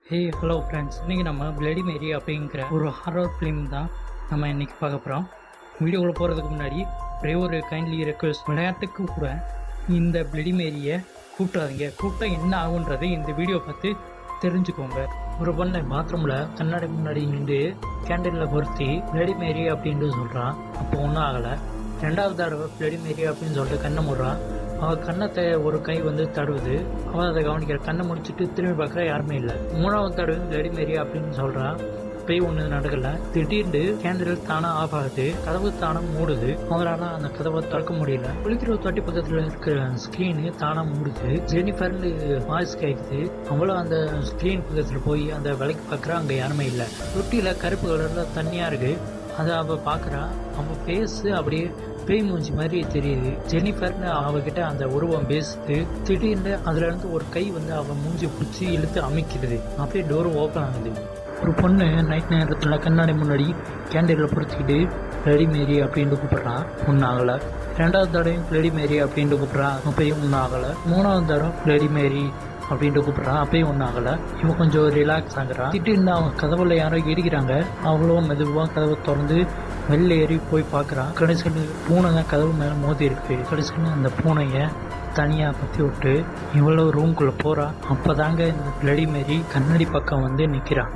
Hey hello friends, இன்றைக்கி நம்ம bloody மேரி அப்படிங்கிற ஒரு ஹாரர் ஃபிலிம் தான் நம்ம இன்றைக்கி பார்க்க போகிறோம். வீடியோவில் போகிறதுக்கு முன்னாடி ஒரே ஒரு கைண்ட்லி ரெக்வெஸ்ட், விளையாட்டுக்கு கூட இந்த பிளடி மேரியை கூப்பிடாதீங்க. கூப்பிட்டா என்ன ஆகுன்றது இந்த வீடியோ பார்த்து தெரிஞ்சுக்கோங்க. ஒரு பொண்ணை பாத்ரூமில் கண்ணாடி முன்னாடி நின்று கேண்டிலில் பொருத்தி பிளடி மேரி அப்படின்ட்டு சொல்கிறான். அப்போ ஒன்றும் ஆகலை. ரெண்டாவது தடவை பிளடி மேரி அப்படின்னு சொல்லிட்டு கண்ணை மூடுறான். அவள் கண்ணத்தை ஒரு கை தடுவுது. அவள் அதை கவனிக்கிற. கண்ணை முடிச்சுட்டு திரும்பி பார்க்குற, யாருமே இல்லை. மூணாவது தடவை பிளடி மேரி அப்படின்னு சொல்கிறான். போய் ஒன்று நடக்கலை. திடீர்னு கேண்டில் தானாக ஆஃப் ஆகுது. கதவு தானாக மூடுது. அவங்களால அந்த கதவை திறக்க முடியல. குளிக்கிற தொட்டி பக்கத்தில் இருக்கிற ஸ்க்ரீனு தானாக மூடுது. ஜெனிஃபர்னு வாய்ஸ் கேட்குது. அவளும் அந்த ஸ்க்ரீன் பக்கத்தில் போய் அந்த விலைக்கு பார்க்குறா. அங்கே யாருமே இல்லை. தொட்டியில் கருப்பு கலரில் தண்ணியாக இருக்குது. அதை அவள் பார்க்குறா. அவள் பேசு அப்படியே பேய் மூஞ்சி மாதிரி தெரியுது. ஜெனிஃபர்னு அவகிட்ட அந்த உருவம் பேசுது. திடீர்னு அதுல இருந்து ஒரு கை அவன் மூஞ்சி பிடிச்சி இழுத்து அமைக்கிறது. அப்படியே டோர் ஓப்பன் ஆகுது. ஒரு பொண்ணு நைட் நேரத்தில் கண்ணாடி முன்னாடி கேண்டிலில் பொறுத்திக்கிட்டு பிளடி மேரி அப்படின்ட்டு கூப்பிட்றான். ஒன்றும் ஆகலை. ரெண்டாவது தடவையும் பிளடி மேரி அப்படின்ட்டு கூப்பிட்றான். அப்பயும் ஒன்றும் ஆகலை. மூணாவது தடவை பிளடி மேரி அப்படின்ட்டு கூப்பிட்றான். அப்பயும் ஒன்றும் ஆகலை. இவன் கொஞ்சம் ரிலாக்ஸ் ஆகுறான். திடீர்னு அவன் கதவுல யாரோ இடிக்கிறாங்க. அவ்வளோ மெதுவாக கதவை திறந்து வெளில ஏறி போய் பார்க்குறான். கடைசியில் பூனை தான் கதவு மேலே மோதி இருக்கு. கடைசியில் அந்த பூனையை தனியாக பற்றி விட்டு இவ்வளோ ரூம்குள்ளே போகிறான். அப்போ தாங்க இந்த பிளடி மேரி கண்ணாடி பக்கம் நிற்கிறான்.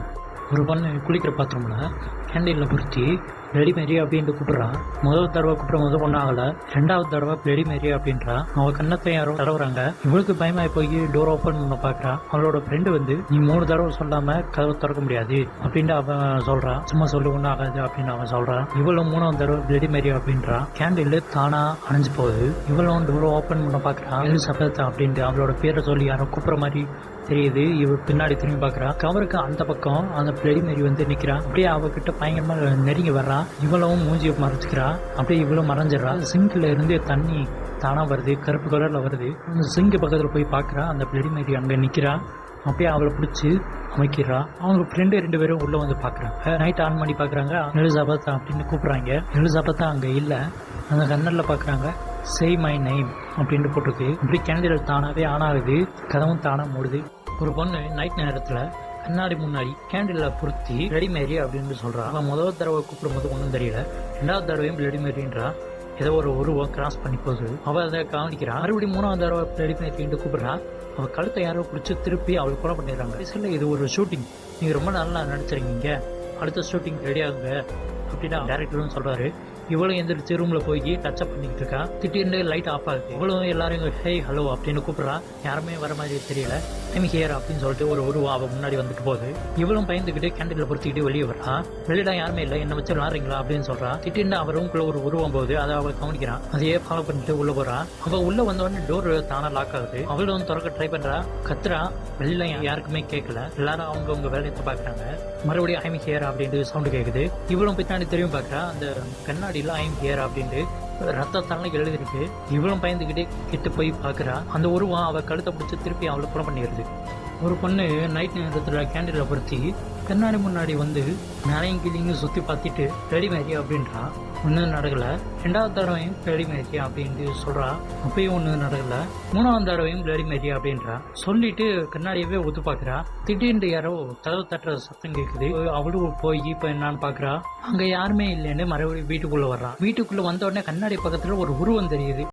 ஒரு பொண்ணு குளிக்கிற பாத்ரூமில் கேண்டிலில் பொருத்தி பிளடி மேரி அப்படின்ட்டு கூப்பிட்றான். முதல் தடவை கூப்பிட்ற பொண்ணு ஆகலை. ரெண்டாவது தடவை பிளடி மேரி அப்படின்றான். அவள் கண்ணத்தை யாரோ தடவுறாங்க. இவளுக்கு பயமாகி போய் டோர் ஓப்பன் பண்ண பார்க்குறான். அவளோட ஃப்ரெண்டு நீ 3 தடவை சொல்லாமல் கதவை திறக்க முடியாது அப்படின்ட்டு அவன் சொல்கிறான். சும்மா சொல்லு ஒன்றும் ஆகாது அப்படின்னு அவன் சொல்கிறான். இவளும் 3ஆவது தடவை பிளடி மேரி அப்படின்றான். கேண்டில் தானாக அணைஞ்சு போகுது. இவளும் டோர் ஓப்பன் பண்ண பார்க்குறான். எலிசபெத் அப்படின்ட்டு அவளோட பேரை சொல்லி யாரோ கூப்பிட்ற மாதிரி தெரியுது. இவள் பின்னாடி திரும்பி பார்க்குறான். கவருக்கு அந்த பக்கம் அந்த பிளடி மேரி நிற்கிறான். அப்படியே அவகிட்ட பயங்கரமாக நெருங்கி வர்றான். இவளும் மூஞ்சியை மறைச்சிக்கிறான். அப்படியே இவளும் மறைஞ்சிடறான். சிங்கில் இருந்து தண்ணி தானாக வருது. கருப்பு கலரில் வருது. அந்த சிங்கு பக்கத்தில் போய் பார்க்குறான். அந்த பிளடி மேரி அங்கே நிற்கிறான். அப்படியே அவளை பிடிச்சி அமைக்கிறான். அவங்க ஃப்ரெண்டு 2 பேரும் உள்ளே பார்க்குறாங்க. நைட் ஆன் பண்ணி பார்க்குறாங்க. எலிசபெத் அப்படின்னு கூப்பிட்றாங்க. எலிசபெத்தா அங்கே இல்லை. அந்த கண்ணரில் பார்க்குறாங்க. சே மை நேம் அப்படின்ட்டு போட்டிருக்கு. இப்படி கேண்டில் தானாகவே ஆன் ஆகுது. கதவும் தானாக மூடுது. ஒரு பொண்ணு நைட் நேரத்தில் கண்ணாடி முன்னாடி கேண்டிலில் பொருத்தி பிளடி மேரி அப்படின்னு சொல்கிறான். அவன் முதல் தடவை கூப்பிடும்போது ஒன்றும் தெரியல. ரெண்டாவது தடவையும் பிளடி மேரின்றான். ஏதோ ஒரு உருவம் கிராஸ் பண்ணி போகுது. அவள் அதை கவனிக்கிறான். மறுபடியும் 3ஆவது தடவை பிளடி மேரின்னு கூப்பிட்றான். அவள் கழுத்தை யாரோ பிடிச்சி திருப்பி அவள் கொலை பண்ணிடுறாங்க. இல்லை, இது ஒரு ஷூட்டிங், நீங்கள் ரொம்ப நல்லா நடிச்சிருக்கீங்க, அடுத்த ஷூட்டிங் ரெடி ஆகுங்க அப்படின்னு டேரக்டரும் சொல்கிறாரு. இவளும் எந்திரிச்சு ரூமில் போய் டச்சப் பண்ணிக்கிட்டு இருக்கா. திடீர்னு லைட் ஆஃப் ஆகுது. இவளும் எல்லாரும் ஹே ஹலோ அப்படின்னு கூப்பிட்றான். யாருமே வர மாதிரி தெரியல. ஐம் ஹியர் அப்படின்னு சொல்லிட்டு ஒரு உருவம் அவள் முன்னாடி வந்துட்டு போகுது. இவளும் பயந்துக்கிட்டு கேண்டிலில் பொறுத்திக்கிட்டு வெளியே வரா. வெளியிட யாருமே இல்லை, என்ன வச்சு விளாட்றீங்களா அப்படின்னு சொல்கிறான். திடீர்னு அவள் ரூம்குள்ள ஒரு உருவம் போகுது. அதை அவள் கவனிக்கிறான். அதையே ஃபாலோ பண்ணிட்டு உள்ளே போகிறான். அவள் உள்ளே வந்தோடனே டோர் தானாக லாக் ஆகுது. அவளும் திறக்க ட்ரை பண்ணுறா. கத்துறா. வெளியில யாருக்குமே கேட்கல. எல்லாரும் அவங்கவுங்க வேலையை பார்க்குறாங்க. மறுபடியும் ஐம் ஹியர் அப்படின்ட்டு சவுண்டு கேட்குது. இவளும் பின்னாடி திரும்பி பார்க்குறா. அந்த கண்ணாடி ஐம் ஹியர் அப்படின்ட்டு ரத்தத்தால எழுதிருக்கு. இவளும் பயந்துக்கிட்டே கிட்ட போய் பார்க்குறா. அந்த உருவம் அவள் கழுத்தை பிடிச்சி திருப்பி அவளை புறம் பண்ணிடுது. ஒரு பொண்ணு நைட் நேரத்தில் கேண்டிலில் பொருத்தி கண்ணாடி முன்னாடி நிறைய கிளிங்க சுற்றி பார்த்துட்டு பிளடி மேரி அப்படின்றா. ஒன்றும் நடக்கலை. ரெண்டாவது தடவையும் பிளடி மேரி அப்படின்ட்டு சொல்கிறா. அப்பயும் ஒன்றும் நடக்கலை. 3ஆவது தடவையும் பிளடி மேரி அப்படின்றா. சொல்லிட்டு கண்ணாடியவே ஒத்து பார்க்குறா. திடீர்னு யாரோ கதவு தட்டுற சத்தம் கேட்குது. அவளும் போய் இப்போ என்னான்னு பார்க்குறா. அங்கே யாருமே இல்லைன்னு மறுபடியும் வீட்டுக்குள்ளே வர்றான். வீட்டுக்குள்ளே வந்த உடனே கண்ணாடி பக்கத்தில் ஒரு உருவம் தெரியுது.